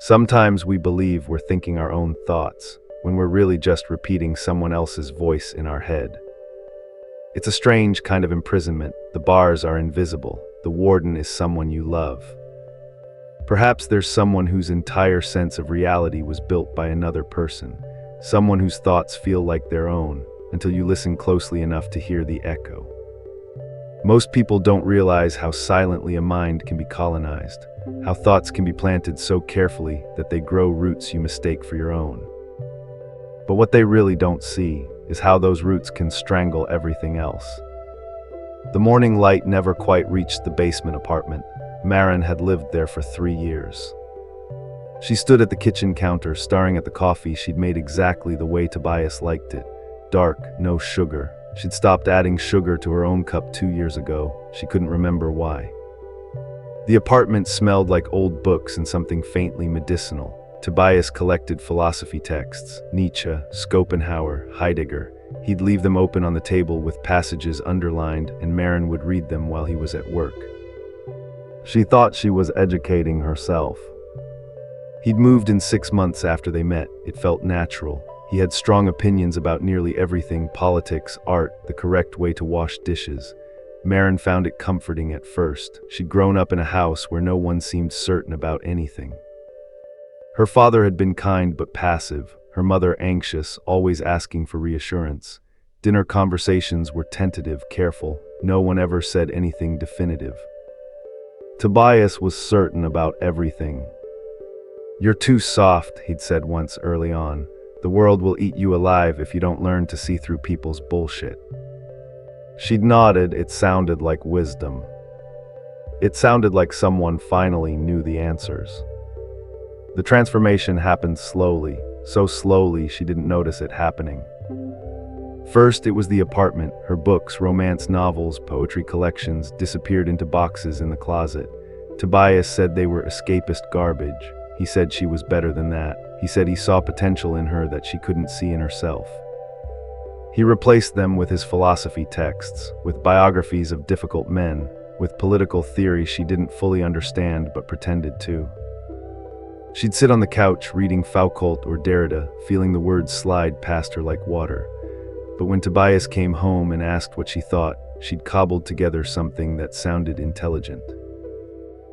Sometimes we believe we're thinking our own thoughts, when we're really just repeating someone else's voice in our head. It's a strange kind of imprisonment. The bars are invisible. The warden is someone you love. Perhaps there's someone whose entire sense of reality was built by another person, someone whose thoughts feel like their own, until you listen closely enough to hear the echo. Most people don't realize how silently a mind can be colonized, how thoughts can be planted so carefully that they grow roots you mistake for your own. But what they really don't see is how those roots can strangle everything else. The morning light never quite reached the basement apartment. Maren had lived there for 3 years. She stood at the kitchen counter, staring at the coffee she'd made exactly the way Tobias liked it. Dark, no sugar. She'd stopped adding sugar to her own cup 2 years ago. She couldn't remember why. The apartment smelled like old books and something faintly medicinal. Tobias collected philosophy texts, Nietzsche, Schopenhauer, Heidegger. He'd leave them open on the table with passages underlined, and Maren would read them while he was at work. She thought she was educating herself. He'd moved in 6 months after they met. It felt natural. He had strong opinions about nearly everything: politics, art, the correct way to wash dishes. Maren found it comforting at first. She'd grown up in a house where no one seemed certain about anything. Her father had been kind but passive, her mother anxious, always asking for reassurance. Dinner conversations were tentative, careful. No one ever said anything definitive. Tobias was certain about everything. "You're too soft," he'd said once early on. "The world will eat you alive if you don't learn to see through people's bullshit." She'd nodded. It sounded like wisdom. It sounded like someone finally knew the answers. The transformation happened slowly, so slowly she didn't notice it happening. First, it was the apartment. Her books, romance novels, poetry collections, disappeared into boxes in the closet. Tobias said they were escapist garbage. He said she was better than that. He said he saw potential in her that she couldn't see in herself. He replaced them with his philosophy texts, with biographies of difficult men, with political theory she didn't fully understand but pretended to. She'd sit on the couch reading Foucault or Derrida, feeling the words slide past her like water. But when Tobias came home and asked what she thought, she'd cobbled together something that sounded intelligent.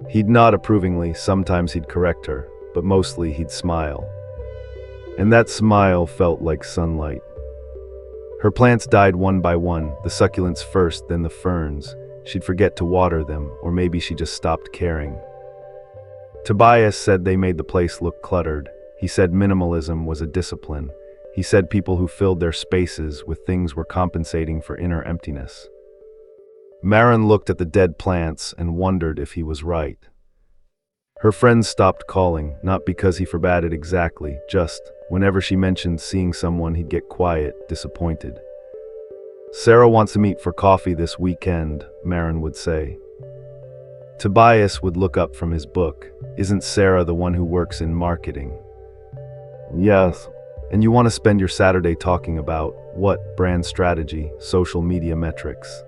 He'd nod approvingly. Sometimes he'd correct her, but mostly he'd smile. And that smile felt like sunlight. Her plants died one by one, the succulents first, then the ferns. She'd forget to water them, or maybe she just stopped caring. Tobias said they made the place look cluttered. He said minimalism was a discipline. He said people who filled their spaces with things were compensating for inner emptiness. Maren looked at the dead plants and wondered if he was right. Her friends stopped calling, not because he forbade it exactly, just whenever she mentioned seeing someone he'd get quiet, disappointed. "Sarah wants to meet for coffee this weekend," Maren would say. Tobias would look up from his book. "Isn't Sarah the one who works in marketing?" "Yes." "And you want to spend your Saturday talking about what? Brand strategy, social media metrics."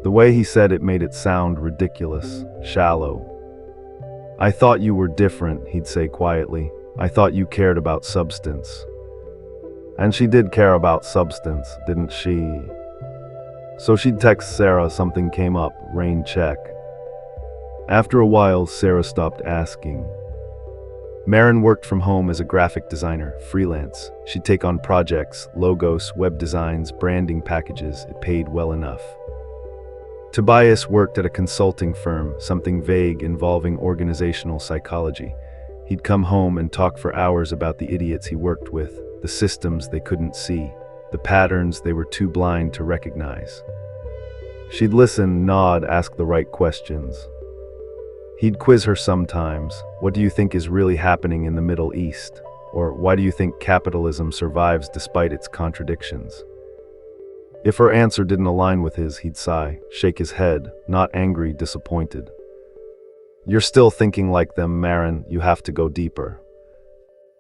The way he said it made it sound ridiculous, shallow. "I thought you were different," he'd say quietly. "I thought you cared about substance." And she did care about substance, didn't she? So she'd text Sarah something came up, rain check. After a while, Sarah stopped asking. Maren worked from home as a graphic designer, freelance. She'd take on projects, logos, web designs, branding packages. It paid well enough. Tobias worked at a consulting firm, something vague involving organizational psychology. He'd come home and talk for hours about the idiots he worked with, the systems they couldn't see, the patterns they were too blind to recognize. She'd listen, nod, ask the right questions. He'd quiz her sometimes. "What do you think is really happening in the Middle East?" Or, "Why do you think capitalism survives despite its contradictions?" If her answer didn't align with his, he'd sigh, shake his head, not angry, disappointed. "You're still thinking like them, Maren. You have to go deeper."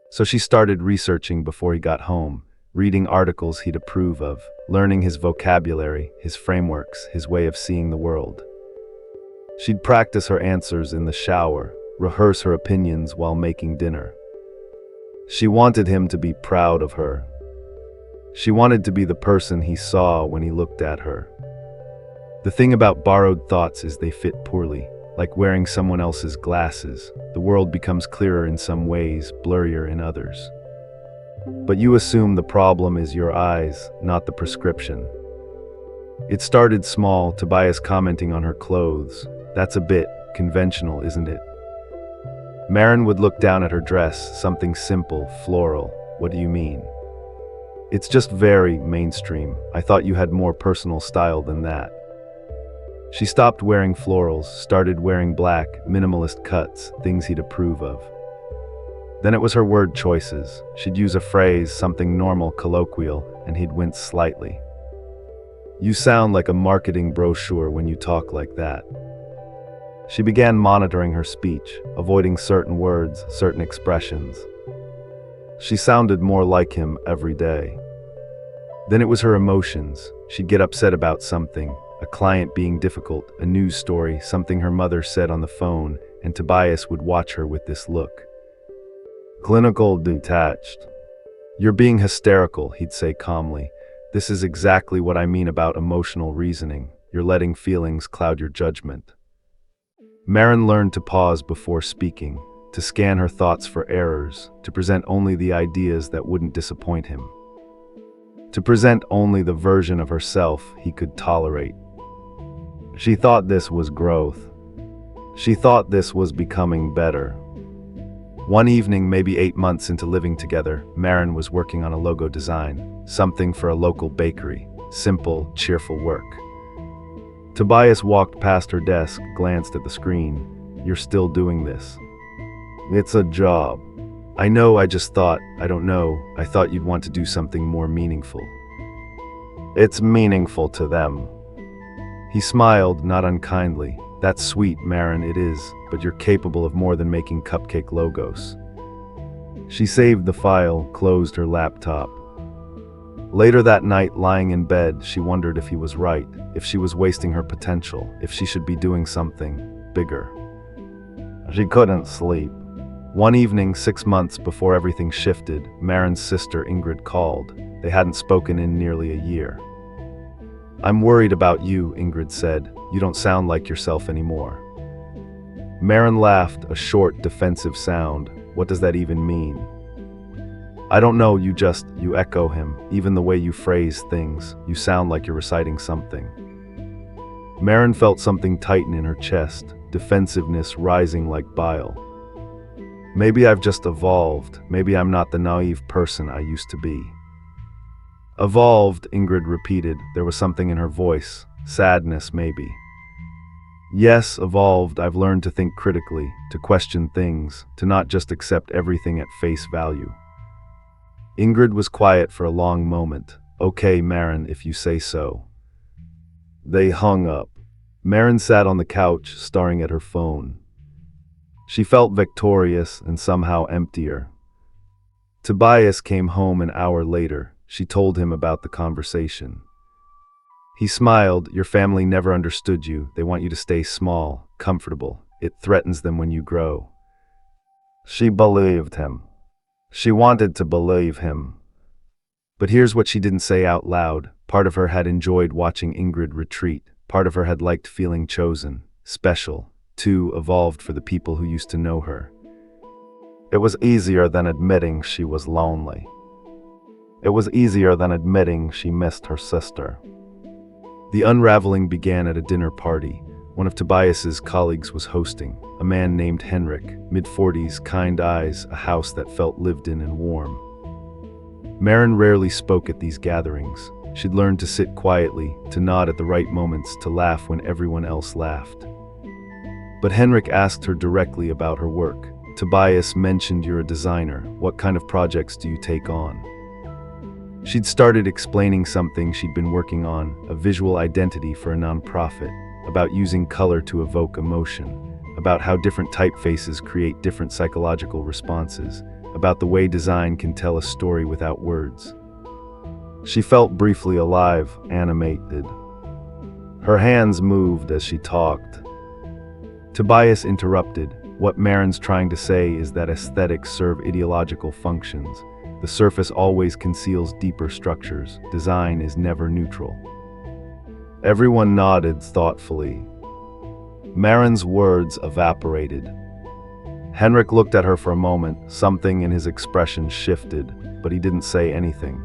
So she started researching before he got home, reading articles he'd approve of, learning his vocabulary, his frameworks, his way of seeing the world. She'd practice her answers in the shower, rehearse her opinions while making dinner. She wanted him to be proud of her. She wanted to be the person he saw when he looked at her. The thing about borrowed thoughts is they fit poorly. Like wearing someone else's glasses, the world becomes clearer in some ways, blurrier in others. But you assume the problem is your eyes, not the prescription. It started small, Tobias commenting on her clothes. That's a bit conventional, isn't it? Maren would look down at her dress, something simple, floral. What do you mean? It's just very mainstream. I thought you had more personal style than that. She stopped wearing florals, started wearing black, minimalist cuts, things he'd approve of. Then it was her word choices. She'd use a phrase, something normal, colloquial, and he'd wince slightly. You sound like a marketing brochure when you talk like that. She began monitoring her speech, avoiding certain words, certain expressions. She sounded more like him every day. Then it was her emotions. She'd get upset about something, a client being difficult, a news story, something her mother said on the phone, and Tobias would watch her with this look. Clinical detached. You're being hysterical, he'd say calmly. This is exactly what I mean about emotional reasoning. You're letting feelings cloud your judgment. Maren learned to pause before speaking, to scan her thoughts for errors, to present only the ideas that wouldn't disappoint him. To present only the version of herself he could tolerate. She thought this was growth. She thought this was becoming better. One evening, maybe 8 months into living together, Maren was working on a logo design, something for a local bakery, simple, cheerful work. Tobias walked past her desk, glanced at the screen. You're still doing this. It's a job. I know, I just thought, I don't know, I thought you'd want to do something more meaningful. It's meaningful to them. He smiled, not unkindly. That's sweet, Maren, it is, but you're capable of more than making cupcake logos. She saved the file, closed her laptop. Later that night, lying in bed, she wondered if he was right, if she was wasting her potential, if she should be doing something bigger. She couldn't sleep. One evening, 6 months before everything shifted, Maren's sister Ingrid called. They hadn't spoken in nearly a year. I'm worried about you, Ingrid said. You don't sound like yourself anymore. Maren laughed, a short, defensive sound. What does that even mean? I don't know, you echo him. Even the way you phrase things, you sound like you're reciting something. Maren felt something tighten in her chest, defensiveness rising like bile. Maybe I've just evolved. Maybe I'm not the naive person I used to be. Evolved, Ingrid repeated. There was something in her voice. Sadness, maybe. Yes, evolved. I've learned to think critically, to question things, to not just accept everything at face value. Ingrid was quiet for a long moment. Okay, Maren, if you say so. They hung up. Maren sat on the couch, staring at her phone. She felt victorious and somehow emptier. Tobias came home an hour later. She told him about the conversation. He smiled. Your family never understood you. They want you to stay small, comfortable. It threatens them when you grow. She believed him. She wanted to believe him. But here's what she didn't say out loud. Part of her had enjoyed watching Ingrid retreat. Part of her had liked feeling chosen, special, too evolved for the people who used to know her. It was easier than admitting she was lonely. It was easier than admitting she missed her sister. The unraveling began at a dinner party. One of Tobias's colleagues was hosting, a man named Henrik, mid-40s, kind eyes, a house that felt lived in and warm. Maren rarely spoke at these gatherings. She'd learned to sit quietly, to nod at the right moments, to laugh when everyone else laughed. But Henrik asked her directly about her work. Tobias mentioned, you're a designer. What kind of projects do you take on? She'd started explaining something she'd been working on, a visual identity for a nonprofit, about using color to evoke emotion, about how different typefaces create different psychological responses, about the way design can tell a story without words. She felt briefly alive, animated. Her hands moved as she talked. Tobias interrupted. What Maren's trying to say is that aesthetics serve ideological functions. The surface always conceals deeper structures. Design is never neutral. Everyone nodded thoughtfully. Maren's words evaporated. Henrik looked at her for a moment. Something in his expression shifted, but he didn't say anything.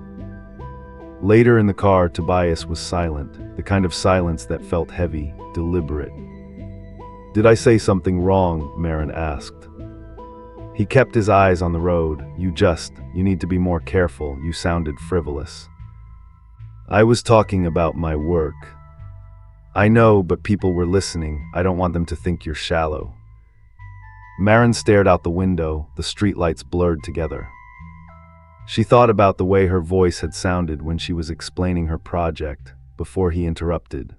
Later in the car, Tobias was silent, the kind of silence that felt heavy, deliberate. "Did I say something wrong?" Maren asked. He kept his eyes on the road. You need to be more careful. You sounded frivolous." "I was talking about my work." "I know, but people were listening. I don't want them to think you're shallow." Maren stared out the window, the streetlights blurred together. She thought about the way her voice had sounded when she was explaining her project, before he interrupted.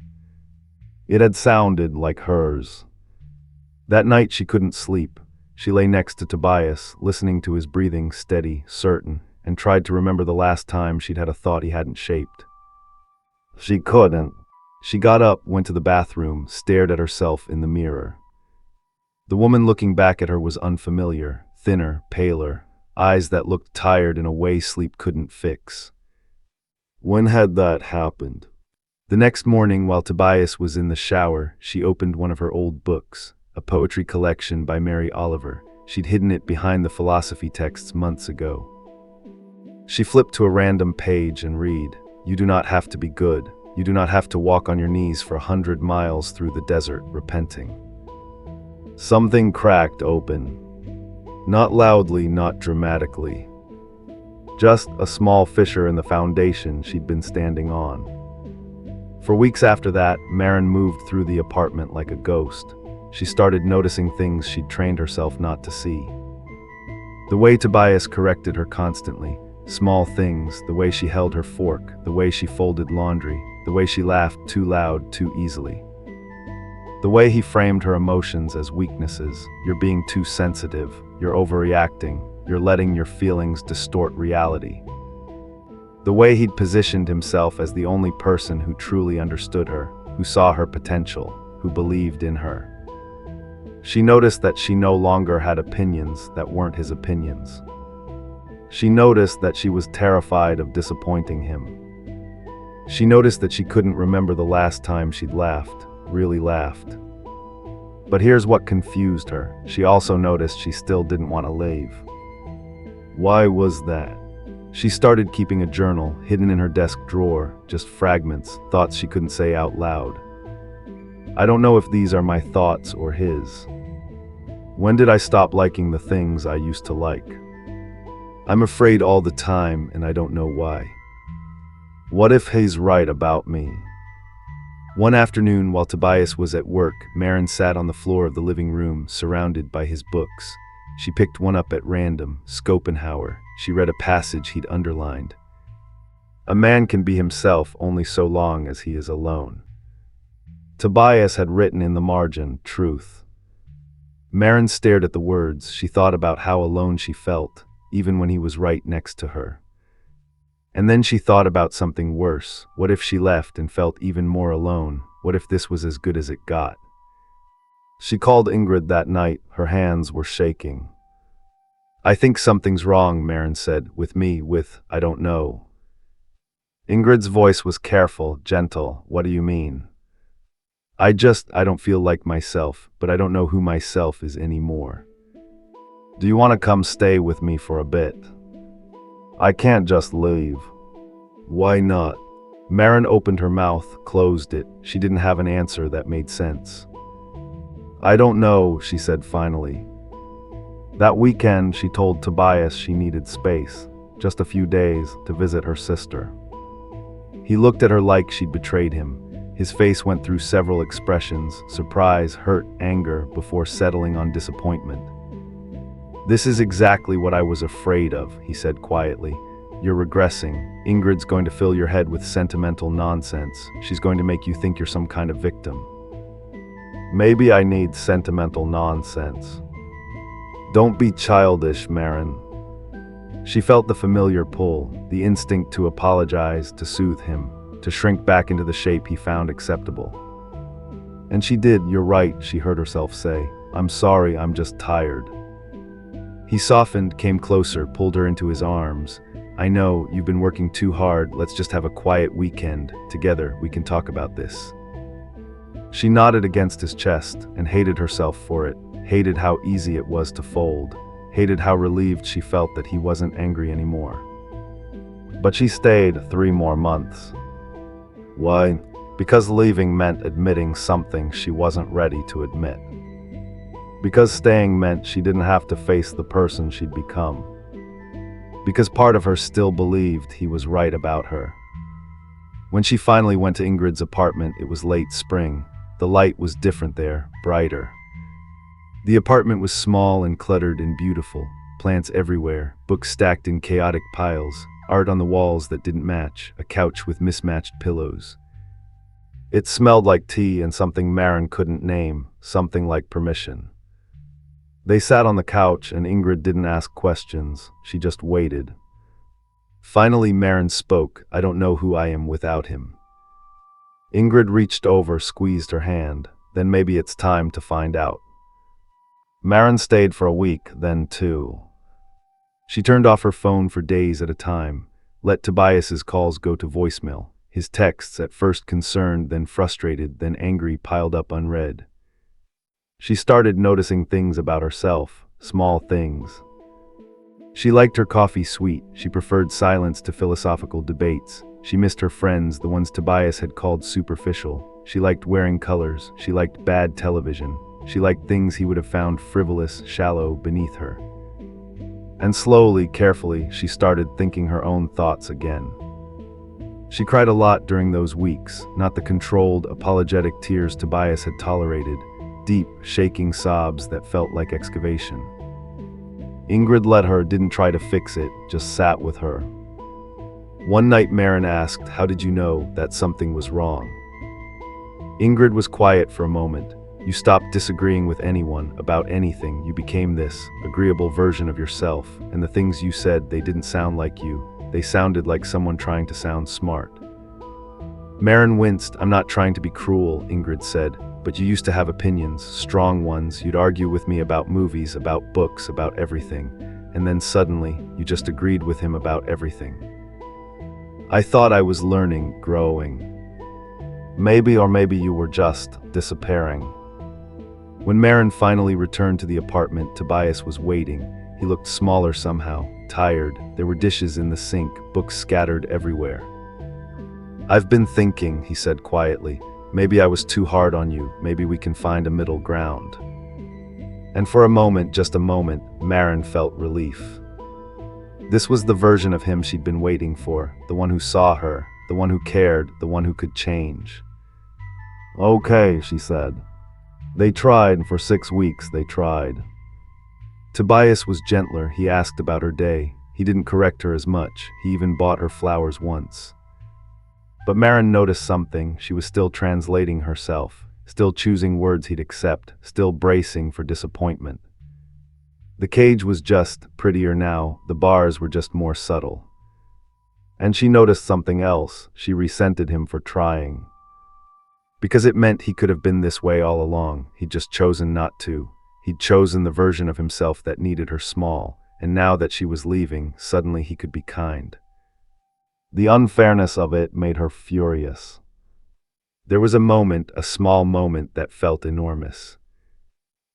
It had sounded like hers. That night she couldn't sleep. She lay next to Tobias, listening to his breathing, steady, certain, and tried to remember the last time she'd had a thought he hadn't shaped. She couldn't. She got up, went to the bathroom, stared at herself in the mirror. The woman looking back at her was unfamiliar, thinner, paler, eyes that looked tired in a way sleep couldn't fix. When had that happened? The next morning, while Tobias was in the shower, she opened one of her old books, a poetry collection by Mary Oliver. She'd hidden it behind the philosophy texts months ago. She flipped to a random page and read, "You do not have to be good. You do not have to walk on your knees for 100 miles through the desert, repenting." Something cracked open. Not loudly, not dramatically. Just a small fissure in the foundation she'd been standing on. For weeks after that, Maren moved through the apartment like a ghost. She started noticing things she'd trained herself not to see. The way Tobias corrected her constantly, small things, the way she held her fork, the way she folded laundry, the way she laughed too loud, too easily. The way he framed her emotions as weaknesses. You're being too sensitive, you're overreacting, you're letting your feelings distort reality. The way he'd positioned himself as the only person who truly understood her, who saw her potential, who believed in her. She noticed that she no longer had opinions that weren't his opinions. She noticed that she was terrified of disappointing him. She noticed that she couldn't remember the last time she'd laughed, really laughed. But here's what confused her. She also noticed she still didn't want to leave. Why was that? She started keeping a journal, hidden in her desk drawer, just fragments, thoughts she couldn't say out loud. I don't know if these are my thoughts or his. When did I stop liking the things I used to like? I'm afraid all the time, and I don't know why. What if he's right about me? One afternoon, while Tobias was at work, Maren sat on the floor of the living room, surrounded by his books. She picked one up at random, Schopenhauer. She read a passage he'd underlined. A man can be himself only so long as he is alone. Tobias had written in the margin, truth. Maren stared at the words. She thought about how alone she felt, even when he was right next to her. And then she thought about something worse. What if she left and felt even more alone? What if this was as good as it got? She called Ingrid that night. Her hands were shaking. I think something's wrong, Maren said, with I don't know. Ingrid's voice was careful, gentle. What do you mean? I don't feel like myself, but I don't know who myself is anymore. Do you want to come stay with me for a bit? I can't just leave. Why not? Maren opened her mouth, closed it. She didn't have an answer that made sense. I don't know, she said finally. That weekend, she told Tobias she needed space, just a few days, to visit her sister. He looked at her like she'd betrayed him. His face went through several expressions, surprise, hurt, anger, before settling on disappointment. This is exactly what I was afraid of, he said quietly. You're regressing. Ingrid's going to fill your head with sentimental nonsense. She's going to make you think you're some kind of victim. Maybe I need sentimental nonsense. Don't be childish, Maren. She felt the familiar pull, the instinct to apologize, to soothe him, to shrink back into the shape he found acceptable. And she did, you're right, she heard herself say. I'm sorry, I'm just tired. He softened, came closer, pulled her into his arms. I know, you've been working too hard, let's just have a quiet weekend. Together, we can talk about this. She nodded against his chest and hated herself for it, hated how easy it was to fold, hated how relieved she felt that he wasn't angry anymore. But she stayed 3 more months. Why? Because leaving meant admitting something she wasn't ready to admit. Because staying meant she didn't have to face the person she'd become. Because part of her still believed he was right about her. When she finally went to Ingrid's apartment, it was late spring. The light was different there, brighter. The apartment was small and cluttered and beautiful. Plants everywhere, books stacked in chaotic piles, art on the walls that didn't match, a couch with mismatched pillows. It smelled like tea and something Maren couldn't name, something like permission. They sat on the couch and Ingrid didn't ask questions, she just waited. Finally Maren spoke, I don't know who I am without him. Ingrid reached over, squeezed her hand, then maybe it's time to find out. Maren stayed for a week, then 2. She turned off her phone for days at a time, let Tobias's calls go to voicemail, his texts at first concerned, then frustrated, then angry piled up unread. She started noticing things about herself, small things. She liked her coffee sweet, she preferred silence to philosophical debates, she missed her friends, the ones Tobias had called superficial, she liked wearing colors, she liked bad television, she liked things he would have found frivolous, shallow, beneath her. And slowly, carefully, she started thinking her own thoughts again. She cried a lot during those weeks, not the controlled, apologetic tears Tobias had tolerated, deep, shaking sobs that felt like excavation. Ingrid let her, didn't try to fix it, just sat with her. One night Maren asked, how did you know that something was wrong? Ingrid was quiet for a moment. You stopped disagreeing with anyone, about anything, you became this agreeable version of yourself, and the things you said, they didn't sound like you, they sounded like someone trying to sound smart. Maren winced. I'm not trying to be cruel, Ingrid said, but you used to have opinions, strong ones, you'd argue with me about movies, about books, about everything, and then suddenly, you just agreed with him about everything. I thought I was learning, growing. Maybe you were just disappearing. When Maren finally returned to the apartment, Tobias was waiting. He looked smaller somehow, tired. There were dishes in the sink, books scattered everywhere. I've been thinking, he said quietly. Maybe I was too hard on you, maybe we can find a middle ground. And for a moment, just a moment, Maren felt relief. This was the version of him she'd been waiting for, the one who saw her, the one who cared, the one who could change. Okay, she said. They tried, and for 6 weeks they tried. Tobias was gentler, he asked about her day. He didn't correct her as much, he even bought her flowers once. But Maren noticed something. She was still translating herself, still choosing words he'd accept, still bracing for disappointment. The cage was just prettier now, the bars were just more subtle. And she noticed something else. She resented him for trying. Because it meant he could have been this way all along. He'd just chosen not to. He'd chosen the version of himself that needed her small, and now that she was leaving, suddenly he could be kind. The unfairness of it made her furious. There was a moment, a small moment that felt enormous.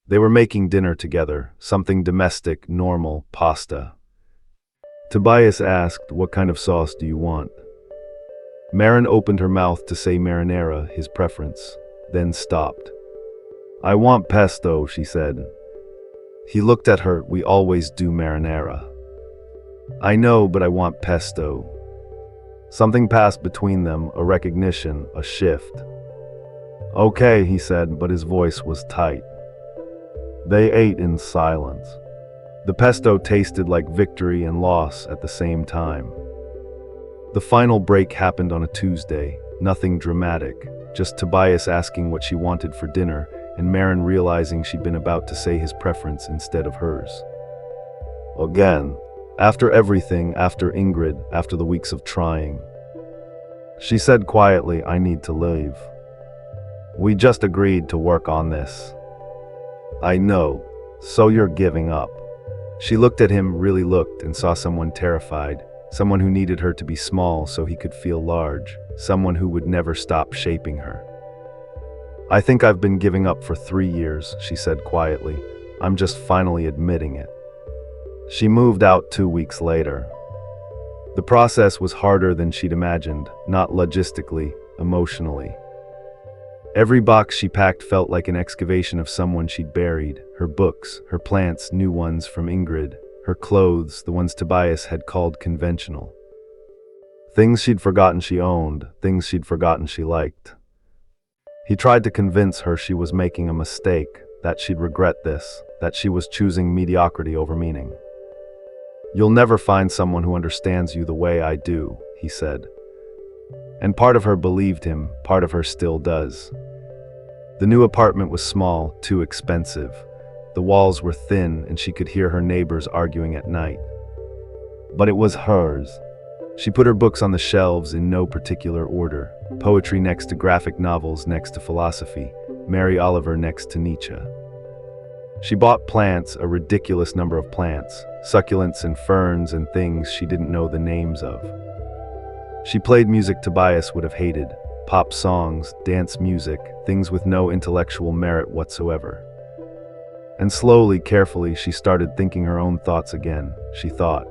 They were making dinner together, something domestic, normal, pasta. Tobias asked, what kind of sauce do you want? Maren opened her mouth to say marinara, his preference, then stopped. I want pesto, she said. He looked at her, we always do marinara. I know, but I want pesto. Something passed between them, a recognition, a shift. Okay, he said, but his voice was tight. They ate in silence. The pesto tasted like victory and loss at the same time. The final break happened on a Tuesday, nothing dramatic, just Tobias asking what she wanted for dinner, and Maren realizing she'd been about to say his preference instead of hers. Again. After everything, after Ingrid, after the weeks of trying. She said quietly, I need to leave. We just agreed to work on this. I know. So you're giving up. She looked at him, really looked, and saw someone terrified, someone who needed her to be small so he could feel large, someone who would never stop shaping her. I think I've been giving up for 3 years, she said quietly. I'm just finally admitting it. She moved out 2 weeks later. The process was harder than she'd imagined, not logistically, emotionally. Every box she packed felt like an excavation of someone she'd buried. Her books, her plants, new ones from Ingrid, her clothes, the ones Tobias had called conventional. Things she'd forgotten she owned, things she'd forgotten she liked. He tried to convince her she was making a mistake, that she'd regret this, that she was choosing mediocrity over meaning. You'll never find someone who understands you the way I do, he said. And part of her believed him, part of her still does. The new apartment was small, too expensive. The walls were thin, and she could hear her neighbors arguing at night. But it was hers. She put her books on the shelves in no particular order. Poetry next to graphic novels next to philosophy. Mary Oliver next to Nietzsche. She bought plants, a ridiculous number of plants, succulents and ferns and things she didn't know the names of. She played music Tobias would have hated, pop songs, dance music, things with no intellectual merit whatsoever. And slowly, carefully, she started thinking her own thoughts again, she thought.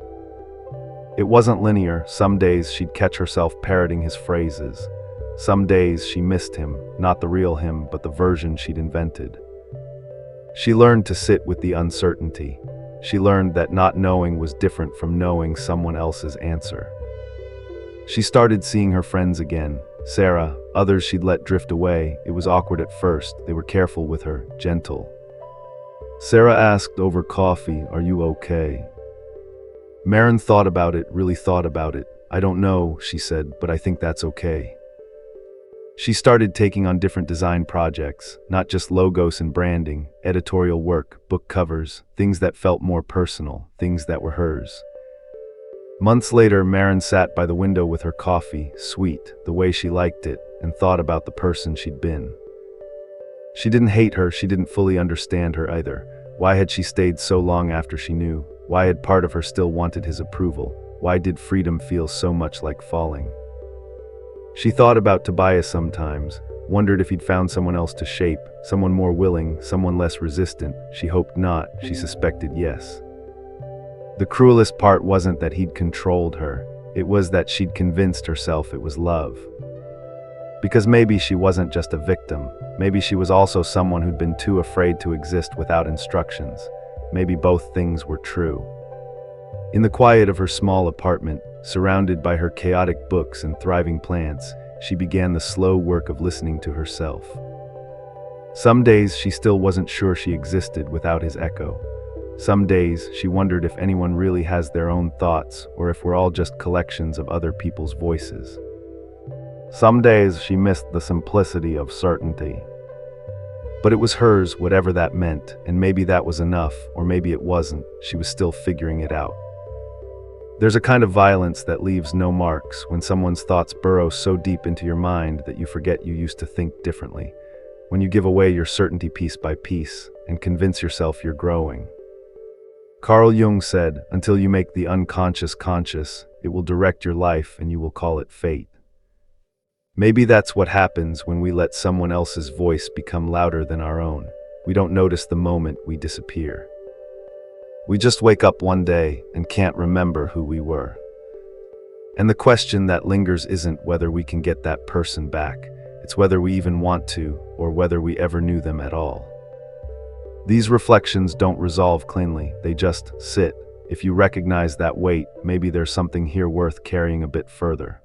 It wasn't linear. Some days she'd catch herself parroting his phrases. Some days she missed him, not the real him, but the version she'd invented. She learned to sit with the uncertainty. She learned that not knowing was different from knowing someone else's answer. She started seeing her friends again. Sarah, others she'd let drift away. It was awkward at first. They were careful with her, gentle. Sarah asked over coffee, "Are you okay?" Maren thought about it, really thought about it. "I don't know," she said, "but I think that's okay." She started taking on different design projects, not just logos and branding, editorial work, book covers, things that felt more personal, things that were hers. Months later, Maren sat by the window with her coffee, sweet, the way she liked it, and thought about the person she'd been. She didn't hate her, she didn't fully understand her either. Why had she stayed so long after she knew? Why had part of her still wanted his approval? Why did freedom feel so much like falling? She thought about Tobias sometimes, wondered if he'd found someone else to shape, someone more willing, someone less resistant. She hoped not, she suspected yes. The cruelest part wasn't that he'd controlled her, it was that she'd convinced herself it was love. Because maybe she wasn't just a victim, maybe she was also someone who'd been too afraid to exist without instructions. Maybe both things were true. In the quiet of her small apartment, surrounded by her chaotic books and thriving plants, she began the slow work of listening to herself. Some days she still wasn't sure she existed without his echo. Some days she wondered if anyone really has their own thoughts, or if we're all just collections of other people's voices. Some days she missed the simplicity of certainty. But it was hers, whatever that meant, and maybe that was enough, or maybe it wasn't. She was still figuring it out. There's a kind of violence that leaves no marks, when someone's thoughts burrow so deep into your mind that you forget you used to think differently, when you give away your certainty piece by piece, and convince yourself you're growing. Carl Jung said, "Until you make the unconscious conscious, it will direct your life and you will call it fate." Maybe that's what happens when we let someone else's voice become louder than our own. We don't notice the moment we disappear. We just wake up one day and can't remember who we were. And the question that lingers isn't whether we can get that person back, it's whether we even want to, or whether we ever knew them at all. These reflections don't resolve cleanly, they just sit. If you recognize that weight, maybe there's something here worth carrying a bit further.